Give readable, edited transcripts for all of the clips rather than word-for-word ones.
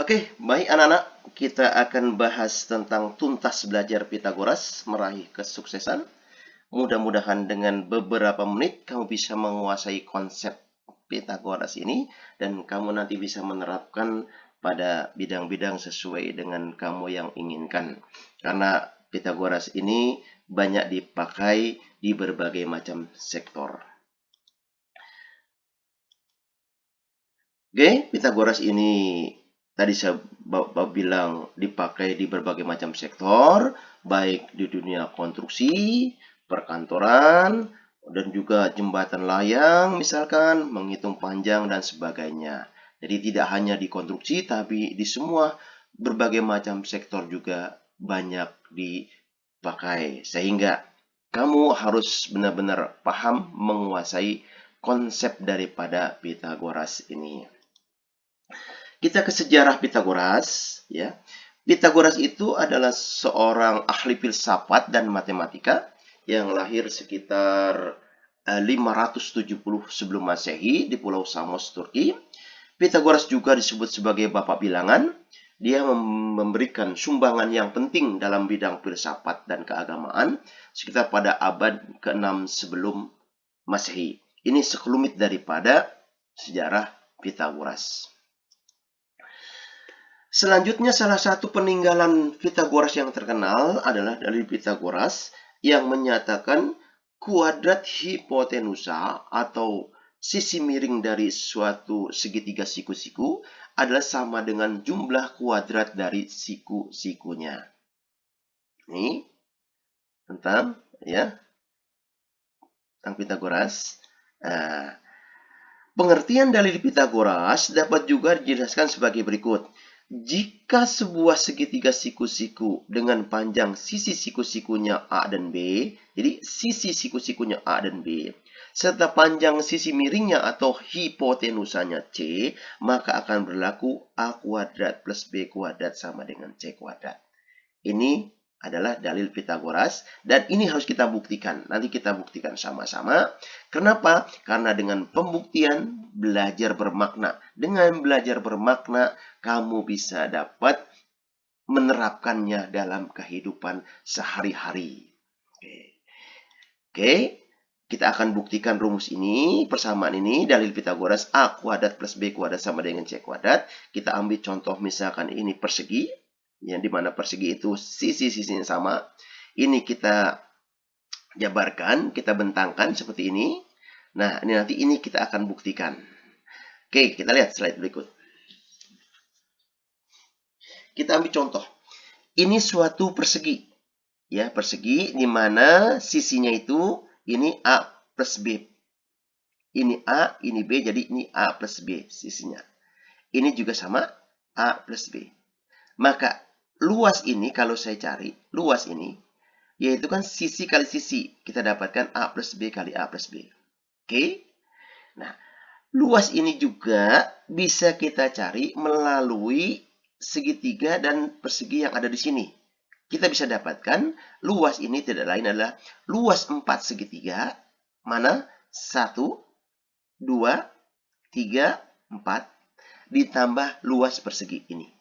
Oke, baik anak-anak, kita akan bahas tentang tuntas belajar Pitagoras, meraih kesuksesan. Mudah-mudahan dengan beberapa menit kamu bisa menguasai konsep Pitagoras ini dan kamu nanti bisa menerapkan pada bidang-bidang sesuai dengan kamu yang inginkan. Karena Pitagoras ini banyak dipakai di berbagai macam sektor. Oke, Pitagoras ini tadi saya bilang dipakai di berbagai macam sektor, baik di dunia konstruksi, perkantoran, dan juga jembatan layang, misalkan menghitung panjang dan sebagainya. Jadi tidak hanya di konstruksi, tapi di semua berbagai macam sektor juga banyak dipakai. Sehingga kamu harus benar-benar paham menguasai konsep daripada Pitagoras ini. Kita ke sejarah Pitagoras, ya. Pitagoras itu adalah seorang ahli filsafat dan matematika yang lahir sekitar 570 sebelum Masehi di Pulau Samos, Turki. Pitagoras juga disebut sebagai bapak bilangan. Dia memberikan sumbangan yang penting dalam bidang filsafat dan keagamaan sekitar pada abad ke-6 sebelum Masehi. Ini sekelumit daripada sejarah Pitagoras. Selanjutnya, salah satu peninggalan Pitagoras yang terkenal adalah dalil Pitagoras yang menyatakan kuadrat hipotenusa atau sisi miring dari suatu segitiga siku-siku adalah sama dengan jumlah kuadrat dari siku-sikunya. Ini tentang Pitagoras. Pengertian dalil Pitagoras dapat juga dijelaskan sebagai berikut. Jika sebuah segitiga siku-siku dengan panjang sisi siku-sikunya A dan B, jadi sisi siku-sikunya A dan B, serta panjang sisi miringnya atau hipotenusanya C, maka akan berlaku A kuadrat plus B kuadrat sama dengan C kuadrat. Ini adalah dalil Pitagoras dan ini harus kita buktikan. Nanti kita buktikan sama-sama. Kenapa? Karena dengan pembuktian belajar bermakna. Dengan belajar bermakna kamu bisa dapat menerapkannya dalam kehidupan sehari-hari. Oke. Kita akan buktikan rumus ini, persamaan ini, dalil Pitagoras A kuadrat plus B kuadrat sama dengan C kuadrat. Kita ambil contoh misalkan ini persegi, yang dimana persegi itu sisi-sisinya sama. Ini kita jabarkan, kita bentangkan seperti ini. Nah, ini nanti ini kita akan buktikan. Oke, kita lihat slide berikut. Kita ambil contoh. Ini suatu persegi. Ya, persegi di mana sisinya itu ini A plus B. Ini A, ini B, jadi ini A plus B sisinya. Ini juga sama A plus B. Maka luas ini kalau saya cari, luas ini, yaitu kan sisi kali sisi. Kita dapatkan A plus B kali A plus B. Oke? Nah, luas ini juga bisa kita cari melalui segitiga dan persegi yang ada di sini. Kita bisa dapatkan luas ini tidak lain adalah luas 4 segitiga. Mana? 1, 2, 3, 4. Ditambah luas persegi ini.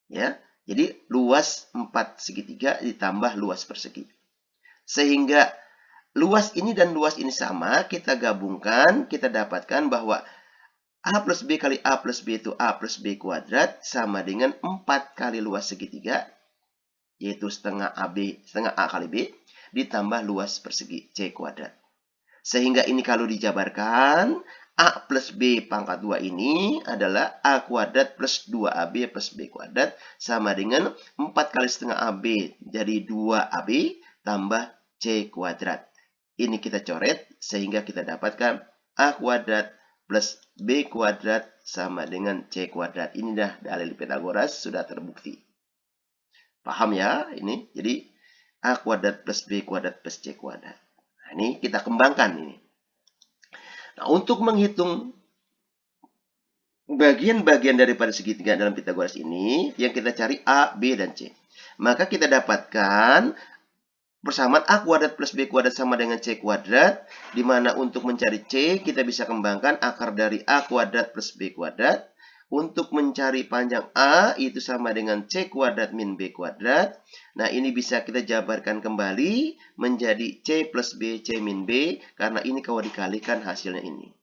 Ya, jadi luas 4 segitiga ditambah luas persegi. Sehingga luas ini dan luas ini sama, kita gabungkan, kita dapatkan bahwa A plus B kali A plus B itu A plus B kuadrat sama dengan 4 kali luas segitiga, yaitu setengah A kali B, ditambah luas persegi C kuadrat. Sehingga ini kalau dijabarkan, A plus B pangkat 2 ini adalah A kuadrat plus 2AB plus B kuadrat sama dengan 4 kali setengah AB. Jadi 2AB tambah C kuadrat. Ini kita coret sehingga kita dapatkan A kuadrat plus B kuadrat sama dengan C kuadrat. Ini dah dalil Pitagoras sudah terbukti. Paham ya ini? Jadi A kuadrat plus B kuadrat plus C kuadrat. Nah, ini kita kembangkan ini. Nah, untuk menghitung bagian-bagian daripada segitiga dalam Pitagoras ini, yang kita cari A, B, dan C. Maka kita dapatkan persamaan A kuadrat plus B kuadrat sama dengan C kuadrat, di mana untuk mencari C, kita bisa kembangkan akar dari A kuadrat plus B kuadrat, Untuk mencari panjang A itu sama dengan C kuadrat min B kuadrat. Nah, ini bisa kita jabarkan kembali menjadi C plus B, C min B. Karena ini kalau dikalikan hasilnya ini.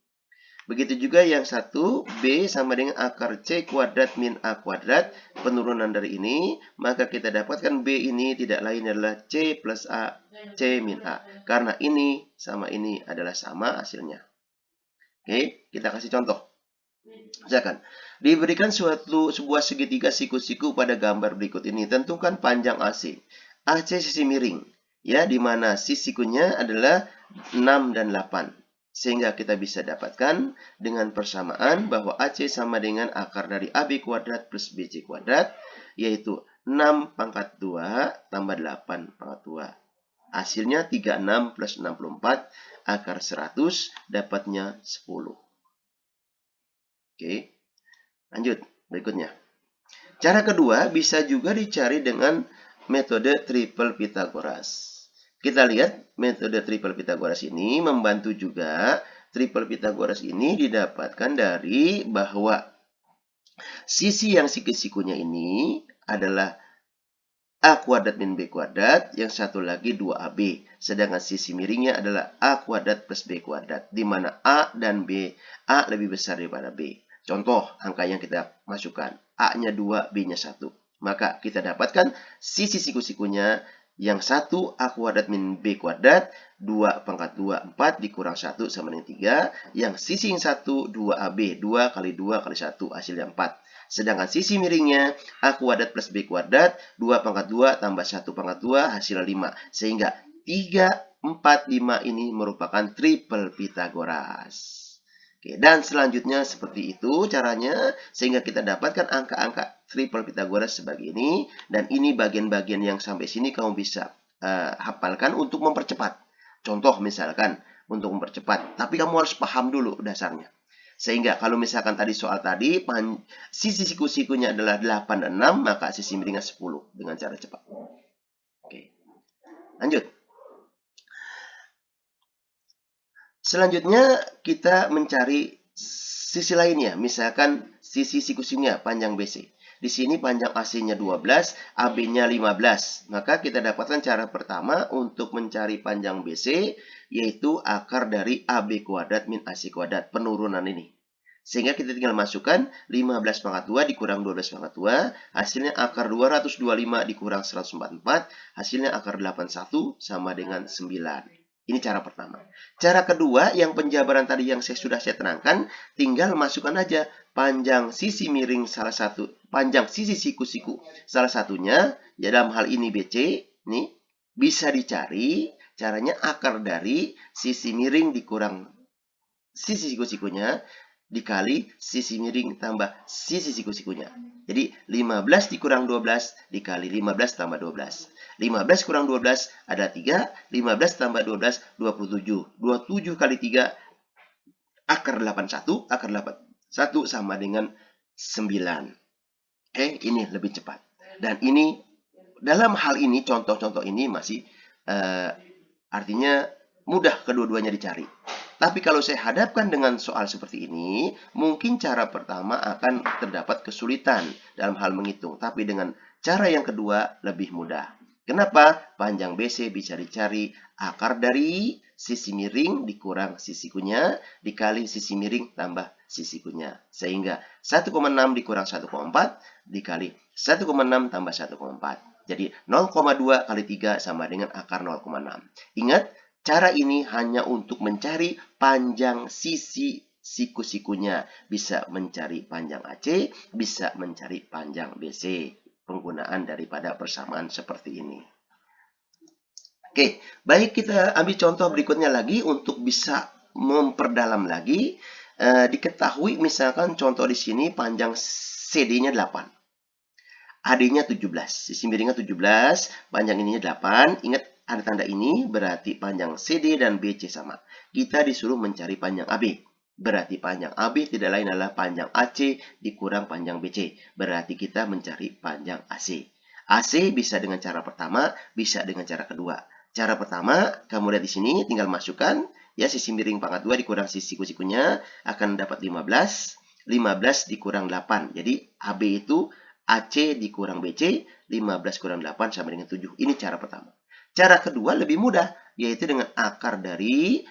Begitu juga yang satu, B sama dengan akar C kuadrat min A kuadrat. Penurunan dari ini, maka kita dapatkan B ini tidak lain adalah C plus A, C min A. Karena ini sama ini adalah sama hasilnya. Oke, kita kasih contoh. Misalkan, diberikan sebuah segitiga siku-siku pada gambar berikut ini. Tentukan panjang AC. AC sisi miring, ya, di mana sisi-sikunya adalah 6 dan 8. Sehingga kita bisa dapatkan dengan persamaan bahwa AC sama dengan akar dari AB kuadrat plus BC kuadrat, yaitu 6 pangkat 2 tambah 8 pangkat 2. Hasilnya 36 plus 64, akar 100, dapatnya 10. Oke, lanjut berikutnya. Cara kedua bisa juga dicari dengan metode triple Pythagoras. Kita lihat metode triple Pythagoras ini membantu juga. Triple Pythagoras ini didapatkan dari bahwa sisi yang siku-sikunya ini adalah A kuadrat min B kuadrat, yang satu lagi 2AB. Sedangkan sisi miringnya adalah A kuadrat plus B kuadrat, di mana A dan B, A lebih besar daripada B. Contoh angka yang kita masukkan, A-nya 2, B-nya 1. Maka kita dapatkan sisi siku-sikunya yang 1 A kuadrat min B kuadrat, 2 pangkat 2, 4 dikurang 1 sama dengan 3. Yang sisi yang 1, 2AB, 2 kali 2 kali 1, hasilnya 4. Sedangkan sisi miringnya A kuadrat plus B kuadrat, 2 pangkat 2 tambah 1 pangkat 2, hasil 5. Sehingga 3, 4, 5 ini merupakan triple Pythagoras. Oke, dan selanjutnya seperti itu caranya, sehingga kita dapatkan angka-angka triple Pythagoras sebagai ini. Dan ini bagian-bagian yang sampai sini kamu bisa hafalkan untuk mempercepat. Contoh misalkan untuk mempercepat, tapi kamu harus paham dulu dasarnya. Sehingga kalau misalkan tadi soal tadi, sisi siku-sikunya adalah 8 dan 6, maka sisi miringnya 10 dengan cara cepat. Oke, lanjut. Selanjutnya kita mencari sisi lainnya, misalkan sisi siku-sikunya panjang BC. Di sini panjang AC-nya 12, AB-nya 15. Maka kita dapatkan cara pertama untuk mencari panjang BC, yaitu akar dari AB kuadrat min AC kuadrat, penurunan ini. Sehingga kita tinggal masukkan 15 pangkat 2 dikurang 12 pangkat 2, hasilnya akar 225 dikurang 144, hasilnya akar 81 sama dengan 9. Ini cara pertama. Cara kedua, yang penjabaran tadi yang sudah saya terangkan, tinggal masukkan aja panjang sisi miring salah satu, panjang sisi siku-siku salah satunya, ya dalam hal ini BC, nih bisa dicari caranya akar dari sisi miring dikurang sisi siku-sikunya dikali sisi miring tambah sisi siku-sikunya. Jadi 15 dikurang 12 dikali 15 tambah 12. 15 kurang 12 ada 3, 15 tambah 12, 27. 27 kali 3, akar 81, akar 81 sama dengan 9. Oke, ini lebih cepat. Dan ini, dalam hal ini, contoh-contoh ini masih artinya mudah kedua-duanya dicari. Tapi kalau saya hadapkan dengan soal seperti ini, mungkin cara pertama akan terdapat kesulitan dalam hal menghitung. Tapi dengan cara yang kedua lebih mudah. Kenapa? Panjang BC bisa dicari akar dari sisi miring dikurang sisi sikunya dikali sisi miring tambah sisi sikunya. Sehingga 1,6 dikurang 1,4 dikali 1,6 tambah 1,4. Jadi 0,2 kali 3 sama dengan akar 0,6. Ingat, cara ini hanya untuk mencari panjang sisi siku-sikunya. Bisa mencari panjang AC, bisa mencari panjang BC. Penggunaan daripada persamaan seperti ini. Oke, baik, kita ambil contoh berikutnya lagi untuk bisa memperdalam lagi. Diketahui misalkan contoh di sini panjang CD-nya 8. AD-nya 17. Sisi miringnya 17, panjang ininya 8. Ingat, ada tanda ini berarti panjang CD dan BC sama. Kita disuruh mencari panjang AB. Berarti panjang AB tidak lain adalah panjang AC dikurang panjang BC. Berarti kita mencari panjang AC. AC bisa dengan cara pertama, bisa dengan cara kedua. Cara pertama, kamu lihat di sini, tinggal masukkan ya sisi miring pangkat 2 dikurang sisi siku-sikunya akan dapat 15. 15 dikurang 8. Jadi AB itu AC dikurang BC, 15 kurang 8 sama dengan 7. Ini cara pertama. Cara kedua lebih mudah, yaitu dengan akar dari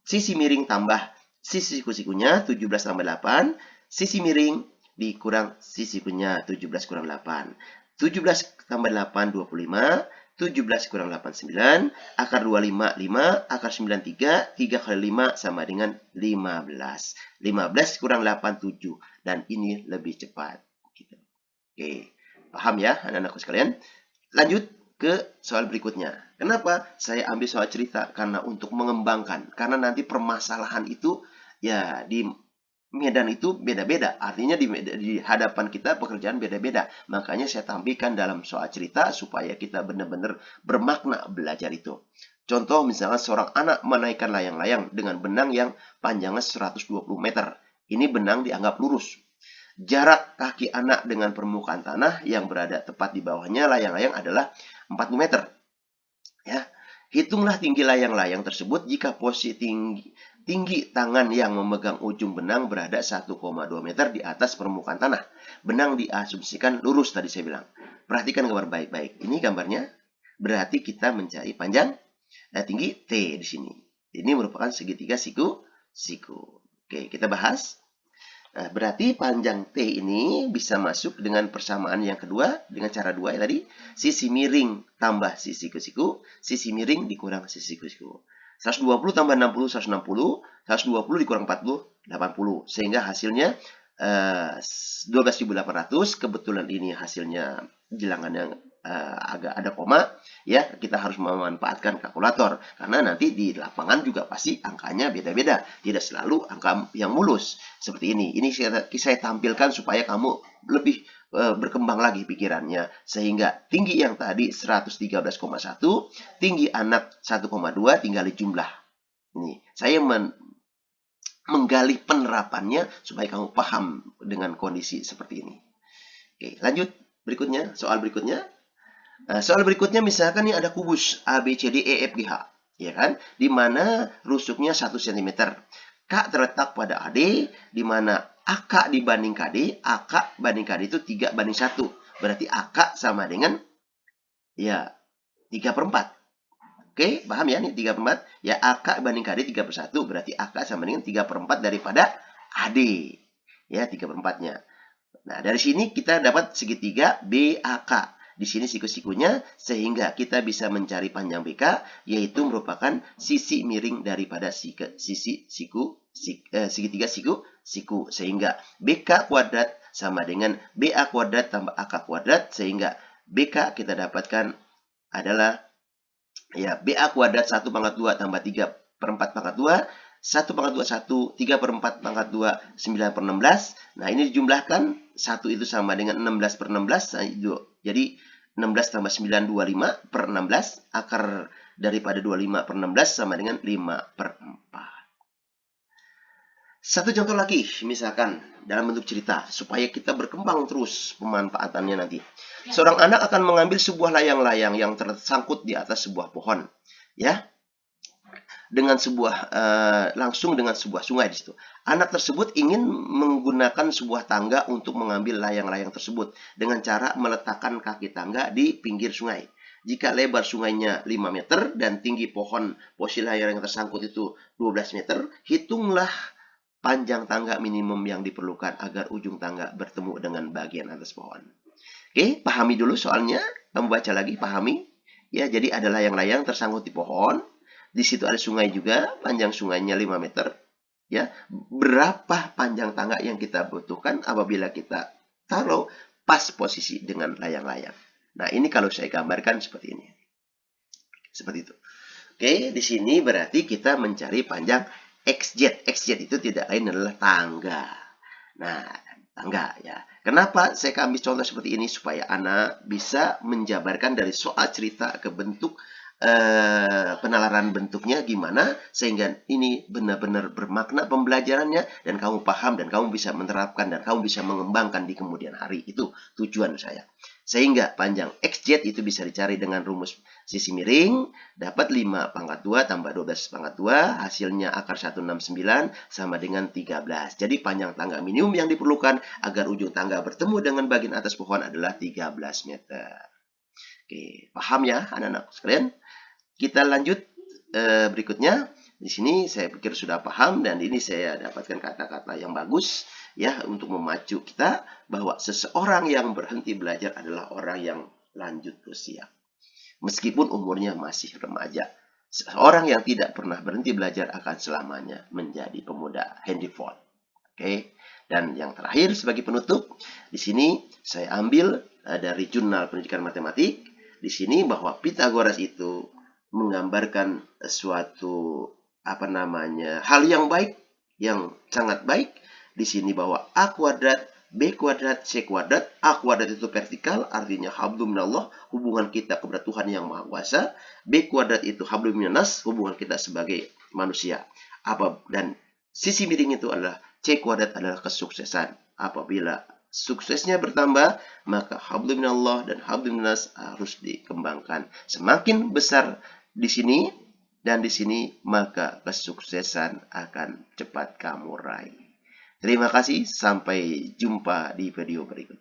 sisi miring tambah sisi siku-sikunya, 17 tambah 8, sisi miring dikurang sisi sikunya, 17 kurang 8. 17 tambah 8, 25. 17 kurang 8, 9. Akar 25, 5. Akar 9, 3. 3 kali 5 sama dengan 15. 15 kurang 8, 7. Dan ini lebih cepat. Gitu. Oke, paham ya anak-anakku sekalian? Lanjut ke soal berikutnya. Kenapa saya ambil soal cerita? Karena untuk mengembangkan. Karena nanti permasalahan itu ya di medan itu beda-beda. Artinya di hadapan kita pekerjaan beda-beda. Makanya saya tampilkan dalam soal cerita supaya kita benar-benar bermakna belajar itu. Contoh misalnya seorang anak menaikkan layang-layang dengan benang yang panjangnya 120 meter. Ini benang dianggap lurus. Jarak kaki anak dengan permukaan tanah yang berada tepat di bawahnya layang-layang adalah 40 meter. Ya. Hitunglah tinggi layang-layang tersebut jika posisi tinggi tangan yang memegang ujung benang berada 1,2 meter di atas permukaan tanah. Benang diasumsikan lurus tadi saya bilang. Perhatikan gambar baik-baik. Ini gambarnya. Berarti kita mencari panjang tinggi T di sini. Ini merupakan segitiga siku. Oke, kita bahas. Nah, berarti panjang T ini bisa masuk dengan persamaan yang kedua dengan cara 2 ya tadi. Sisi miring tambah sisi siku, sisi miring dikurang sisi siku. 120 tambah 60, 160. 120 dikurang 40, 80. Sehingga hasilnya 12.800. Kebetulan ini hasilnya bilangan yang agak ada koma, ya kita harus memanfaatkan kalkulator karena nanti di lapangan juga pasti angkanya beda-beda, tidak selalu angka yang mulus seperti ini. Ini saya tampilkan supaya kamu lebih berkembang lagi pikirannya, sehingga tinggi yang tadi 113,1, tinggi anak 1,2 tinggal dijumlah. Ini saya menggali penerapannya supaya kamu paham dengan kondisi seperti ini. Oke, lanjut berikutnya, soal berikutnya. Soal berikutnya misalkan ini ada kubus A, B, C, D, E, F, G, H. Ya kan? Di mana rusuknya 1 cm. K terletak pada AD, di mana AK dibanding KD, AK banding KD itu 3 banding 1. Berarti AK sama dengan ya 3/4. Oke, paham ya? Ini 3/4. Ya, AK banding KD 3/1. Berarti AK sama dengan 3/4 daripada AD. Ya, 3/4-nya. Nah, dari sini kita dapat segitiga BAK. Di sini siku-sikunya, sehingga kita bisa mencari panjang BK, yaitu merupakan sisi miring daripada segitiga siku. Sehingga BK kuadrat sama dengan BA kuadrat tambah AK kuadrat, sehingga BK kita dapatkan adalah ya BA kuadrat 1/2 tambah 3/4 pangkat 2, 1 pangkat 2, 1, 3/4 pangkat 2, 9/16. Nah, ini dijumlahkan. 1 itu sama dengan 16/16. Jadi, 16 tambah 9, 25/16. Akar daripada 25/16 sama dengan 5/4. Satu contoh lagi, misalkan dalam bentuk cerita, supaya kita berkembang terus pemanfaatannya nanti. Seorang anak akan mengambil sebuah layang-layang yang tersangkut di atas sebuah pohon. Ya, langsung dengan sebuah sungai di situ. Anak tersebut ingin menggunakan sebuah tangga untuk mengambil layang-layang tersebut dengan cara meletakkan kaki tangga di pinggir sungai. Jika lebar sungainya 5 meter dan tinggi posisi layang yang tersangkut itu 12 meter, hitunglah panjang tangga minimum yang diperlukan agar ujung tangga bertemu dengan bagian atas pohon. Oke, pahami dulu soalnya. Kamu baca lagi, pahami. Ya, jadi ada layang-layang tersangkut di pohon. Di situ ada sungai juga, panjang sungainya 5 meter. Ya, berapa panjang tangga yang kita butuhkan apabila kita taruh pas posisi dengan layang-layang. Nah, ini kalau saya gambarkan seperti ini. Seperti itu. Oke, di sini berarti kita mencari panjang XZ. XZ itu tidak lain adalah tangga. Nah, tangga ya. Kenapa saya ambil contoh seperti ini? Supaya anak bisa menjabarkan dari soal cerita ke bentuk penalaran bentuknya gimana, sehingga ini benar-benar bermakna pembelajarannya dan kamu paham dan kamu bisa menerapkan dan kamu bisa mengembangkan di kemudian hari. Itu tujuan saya. Sehingga panjang XZ itu bisa dicari dengan rumus Sisi miring dapat 5 pangkat 2 tambah 12 pangkat 2, hasilnya akar 169 sama dengan 13. Jadi panjang tangga minimum yang diperlukan agar ujung tangga bertemu dengan bagian atas pohon adalah 13 meter. Oke, paham ya anak-anak sekalian? Kita lanjut berikutnya. Di sini saya pikir sudah paham dan ini saya dapatkan kata-kata yang bagus ya untuk memacu kita bahwa seseorang yang berhenti belajar adalah orang yang lanjut usia. Meskipun umurnya masih remaja. Seorang yang tidak pernah berhenti belajar akan selamanya menjadi pemuda. Henry Ford. Oke. Dan yang terakhir sebagai penutup, di sini saya ambil dari Jurnal Pendidikan Matematik. Di sini bahwa Pythagoras itu menggambarkan suatu hal yang baik, yang sangat baik. Di sini bahwa A kuadrat B kuadrat, C kuadrat. A kuadrat itu vertikal, artinya hablum minallah, hubungan kita kepada Tuhan yang Maha Kuasa. B kuadrat itu hablum minannas, hubungan kita sebagai manusia. Dan sisi miring itu adalah C kuadrat adalah kesuksesan. Apabila suksesnya bertambah, maka hablum minallah dan hablum minannas harus dikembangkan. Semakin besar di sini dan di sini, maka kesuksesan akan cepat kamu raih. Terima kasih, sampai jumpa di video berikut.